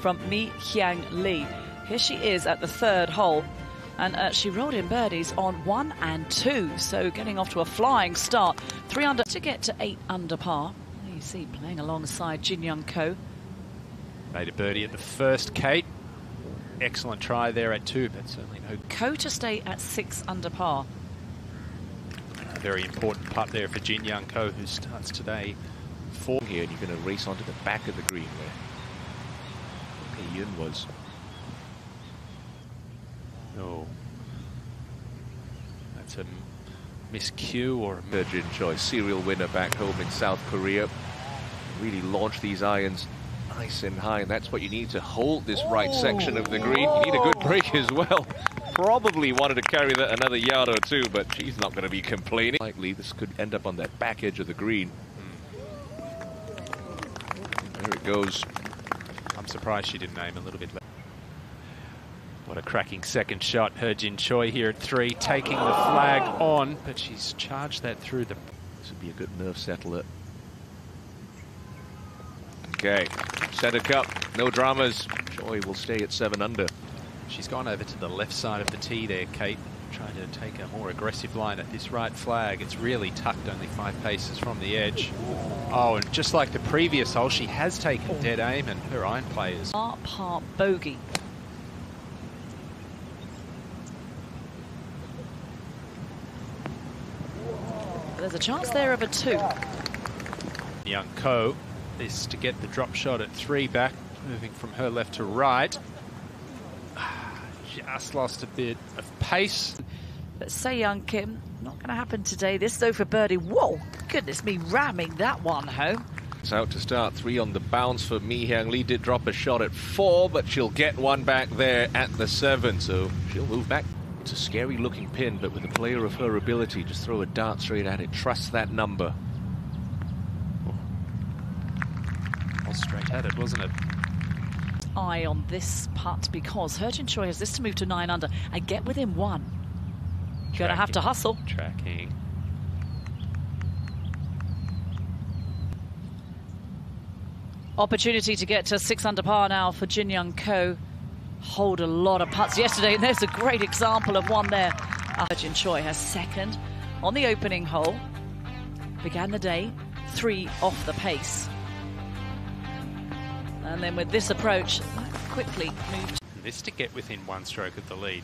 from Mi Hyang Lee. Here she is at the third hole, and she rolled in birdies on 1 and 2, so getting off to a flying start. 3 under to get to 8 under par. There you see playing alongside Jin Young Ko. Made a birdie at the first, Kate. Excellent try there at 2, but certainly no. Ko to stay at 6 under par. A very important putt there for Jin Young Ko, who starts today 4 here, and you're going to race onto the back of the green where Ian was. Oh, that's a miscue or a Virgin choice, serial winner back home in South Korea. Really launched these irons nice and high, and that's what you need to hold this right section of the green. You need a good break as well. Probably wanted to carry that another yard or two, but she's not going to be complaining. Likely this could end up on that back edge of the green. There it goes. I'm surprised she didn't aim a little bit left. What a cracking second shot. Jin Choi here at 3, taking the flag on, but she's charged that through the... This would be a good nerve settler. Okay, center cup, no dramas. Choi will stay at 7 under. She's gone over to the left side of the tee there, Kate, trying to take a more aggressive line at this right flag. It's really tucked, only 5 paces from the edge. Oh, and just like the previous hole, she has taken dead aim, and her iron players. Par bogey. There's a chance there of a 2. Young Ko is to get the drop shot at 3 back, moving from her left to right. Just lost a bit of pace. But Se Young Kim, not going to happen today. This though for birdie. Whoa, goodness me, ramming that one home. It's out to start. 3 on the bounce for Mi Hyang Lee. Did drop a shot at 4, but she'll get one back there at the 7, so she'll move back. It's a scary looking pin, but with a player of her ability, just throw a dart straight at it. Trust that number. Well, straight at it, wasn't it? Eye on this putt because Jin Choi has this to move to 9 under and get within 1. You're going to have to hustle. Tracking. Opportunity to get to 6 under par now for Jin Young Ko. Hold a lot of putts yesterday, and there's a great example of one there. Jin Choi has 2nd on the opening hole. Began the day 3 off the pace. And then with this approach, quickly moved. This to get within 1 stroke of the lead.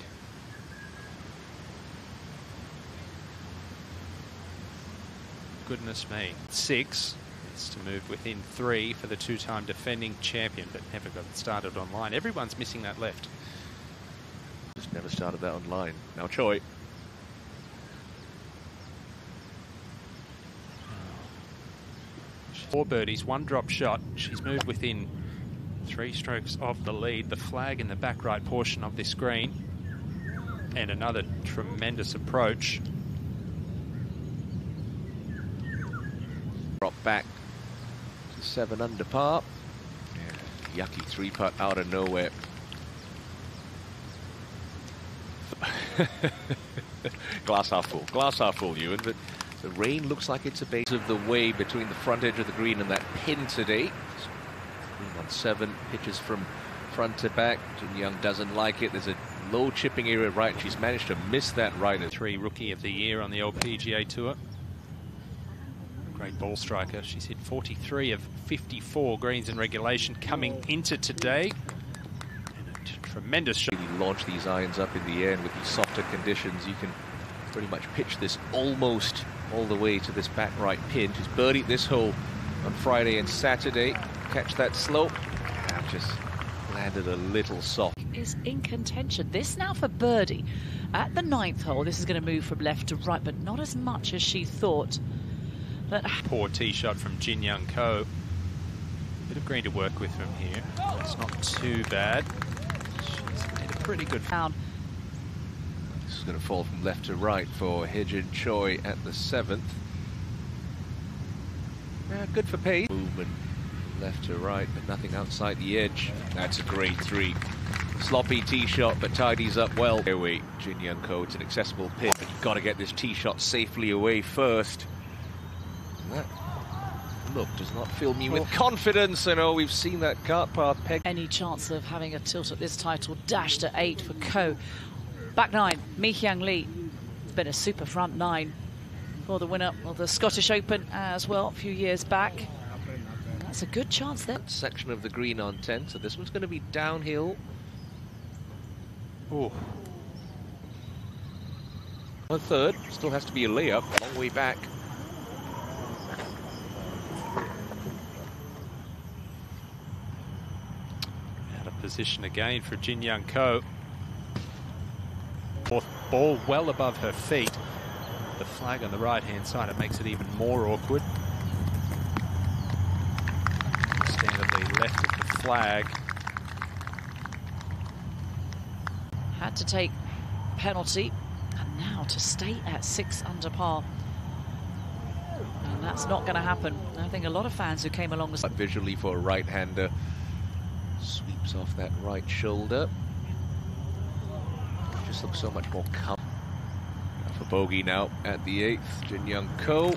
Goodness me. 6 is to move within 3 for the 2-time defending champion, but never got it started online. Everyone's missing that left. Just never started that online. Now Choi. 4 birdies, 1 drop shot. She's moved within 3 strokes of the lead. The flag in the back right portion of this green. And another tremendous approach. Drop back to 7 under par. Yeah, yucky 3-putt out of nowhere. Glass half full, Ewan, but the rain looks like it's a base of the way between the front edge of the green and that pin today. Green on 7, pitches from front to back. Jin Young doesn't like it. There's a low chipping area right. She's managed to miss that right. 3 Rookie of the Year on the LPGA Tour. Great ball striker. She's hit 43 of 54 greens in regulation coming into today. And a tremendous shot. Really launch these irons up in the air, and with these softer conditions, you can pretty much pitch this almost all the way to this back right pin. She's birdied this hole on Friday and Saturday. Catch that slope. And just landed a little soft. Is in contention. This now for birdie at the 9th hole. This is going to move from left to right, but not as much as she thought. But poor tee shot from Jin Young Ko. Bit of green to work with from here. It's not too bad. She's made a pretty good found. This is going to fall from left to right for Jin Choi at the 7th. Good for pace. Movement left to right, but nothing outside the edge. That's a great 3. Sloppy tee shot, but tidies up well. Away, Jin Young Ko. It's an accessible pin, but you've got to get this tee shot safely away first. That look does not fill me with confidence. I know we've seen that cart path peg. Any chance of having a tilt at this title dashed at 8 for Ko. Back 9, Mi Hyang Lee. It's been a super front 9 for the winner of the Scottish Open as well a few years back. That's a good chance there. Section of the green on 10, so this one's going to be downhill. Oh. On third, still has to be a layup, long way back. Out of position again for Jin Young Ko. Fourth ball well above her feet. The flag on the right-hand side, it makes it even more awkward. Standardly left of the flag. Had to take penalty, and now to stay at 6 under par. And that's not going to happen. I think a lot of fans who came along with... Visually for a right-hander. Sweeps off that right shoulder. Just looks so much more calm. For bogey now at the 8th, Jin Young Ko.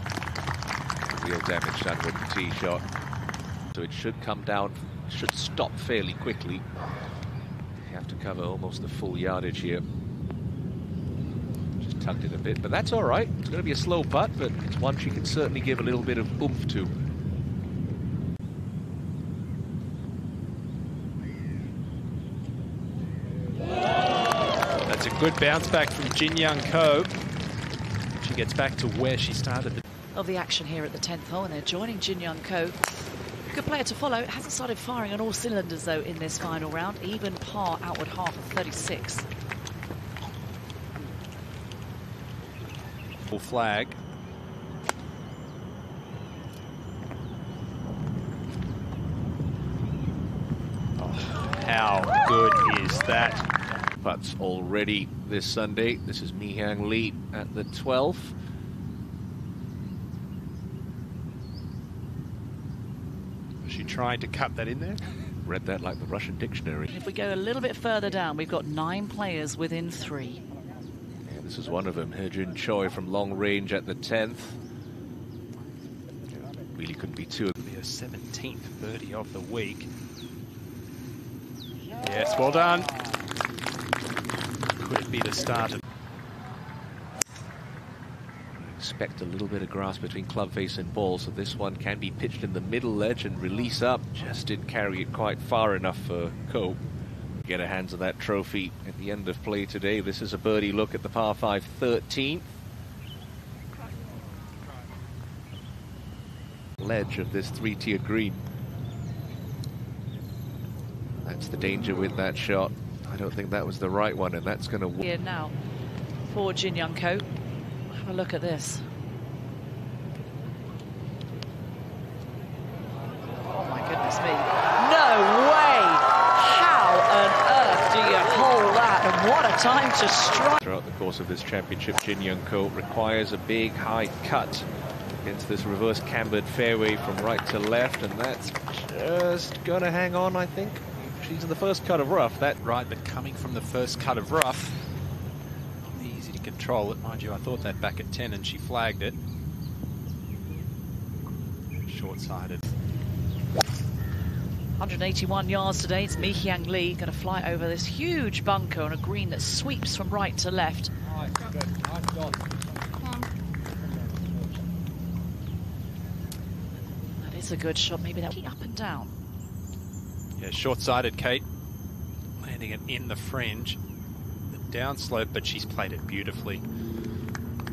Real damage done with the tee shot. So it should come down, should stop fairly quickly. You have to cover almost the full yardage here. Just tucked it a bit, but that's all right. It's going to be a slow putt, but it's one she can certainly give a little bit of oomph to. That's a good bounce back from Jin Young Ko. She gets back to where she started. Of the action here at the 10th hole, and they're joining Jin Young Ko. Good player to follow. It hasn't started firing on all cylinders though in this final round. Even par outward half of 36. Full flag. Oh, how good is that? Putts already this Sunday. This is Mi Hyang Lee at the 12th. She tried to cut that in there. Read that like the Russian dictionary. If we go a little bit further down, we've got 9 players within 3. Yeah, this is one of them, Hejun Choi from long range at the 10th. Really couldn't be two. It'll be her 17th birdie of the week. Yes, well done. Could it be the start of... Expect a little bit of grass between club face and ball, so this one can be pitched in the middle ledge and release up. Just didn't carry it quite far enough for Ko. Get her hands on that trophy at the end of play today. This is a birdie look at the par 5 13th. Ledge of this 3-tier green. That's the danger with that shot. I don't think that was the right one, and that's going to... Here now for Jin Young Ko. Have a look at this. Oh my goodness me. No way! How on earth do you hold that? And what a time to strike. Throughout the course of this championship, Jin Young Ko requires a big high cut against this reverse cambered fairway from right to left, and that's just gonna hang on, I think. She's in the first cut of rough. That Right, but coming from the first cut of rough, easy to control it. Mind you, I thought that back at 10 and she flagged it. Short-sided. 181 yards today. It's Mi Hyang Lee going to fly over this huge bunker on a green that sweeps from right to left. That is a good shot. Maybe that up and down. Yeah, short-sided, Kate. Landing it in the fringe. The downslope, but she's played it beautifully.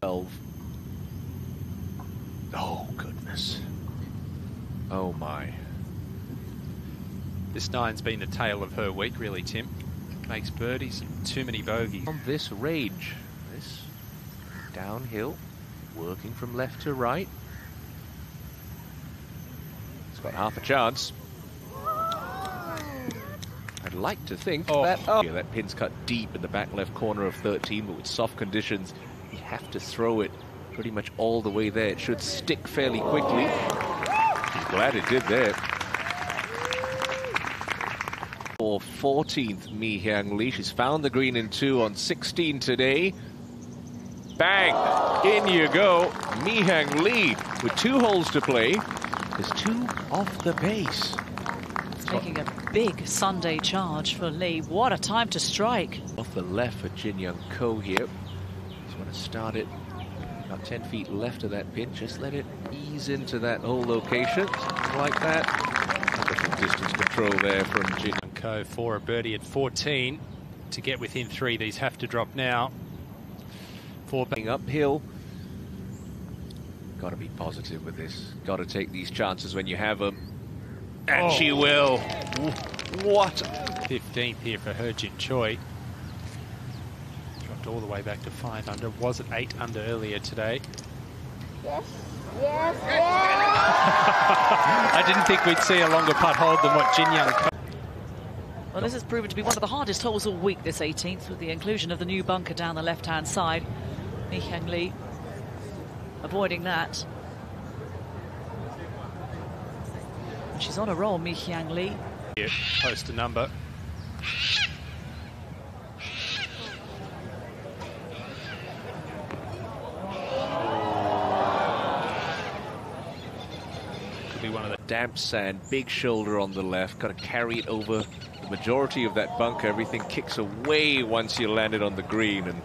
12. Oh, goodness. Oh, my. This 9's been the tale of her week, really, Tim. Makes birdies, too many bogeys. On this range, this downhill, working from left to right. It's got half a chance. I'd like to think that... Oh, yeah, that pin's cut deep in the back left corner of 13, but with soft conditions, you have to throw it pretty much all the way there. It should stick fairly quickly. I'm glad it did there. For 14th, Mi Hyang Lee. She's found the green in 2 on 16 today. Bang! In you go. Mi Hyang Lee with 2 holes to play. There's two off the base. Taking a big Sunday charge for Lee. What a time to strike. Off the left for Jin Young Ko here. Just want to start it about 10 feet left of that pin. Just let it ease into that whole location. Like that. Wonderful distance control there from Jin Young Ko for a birdie at 14. To get within 3, these have to drop now. 4 back uphill. Got to be positive with this. Got to take these chances when you have them. And she will. What? 15th here for Her Jin Choi. Dropped all the way back to 5 under. Was at 8 under earlier today. Yes, yes, yes. I didn't think we'd see a longer putt hold than what Jin Young. Well, this has proven to be one of the hardest holes all week, this 18th, with the inclusion of the new bunker down the left-hand side. Mi Hyung Lee avoiding that. She's on a roll, Mi Hyung Lee. Yeah, post a number. Could be one of the damp sand, big shoulder on the left. Got to carry it over the majority of that bunker. Everything kicks away once you land it on the green. And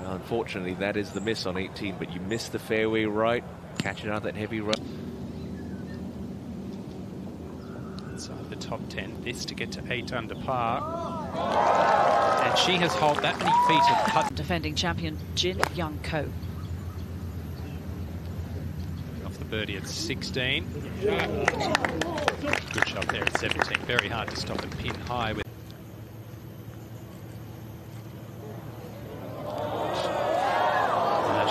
well, unfortunately, that is the miss on 18. But you miss the fairway right, catching out that heavy run. Inside the top 10, this to get to 8 under par. And she has held that many feet of putt. Defending champion Jin Young Ko. Off the birdie at 16. Good shot there at 17. Very hard to stop and pin high with.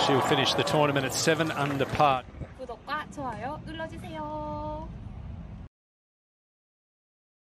She'll finish the tournament at 7 under par. 구독과 좋아요 눌러주세요.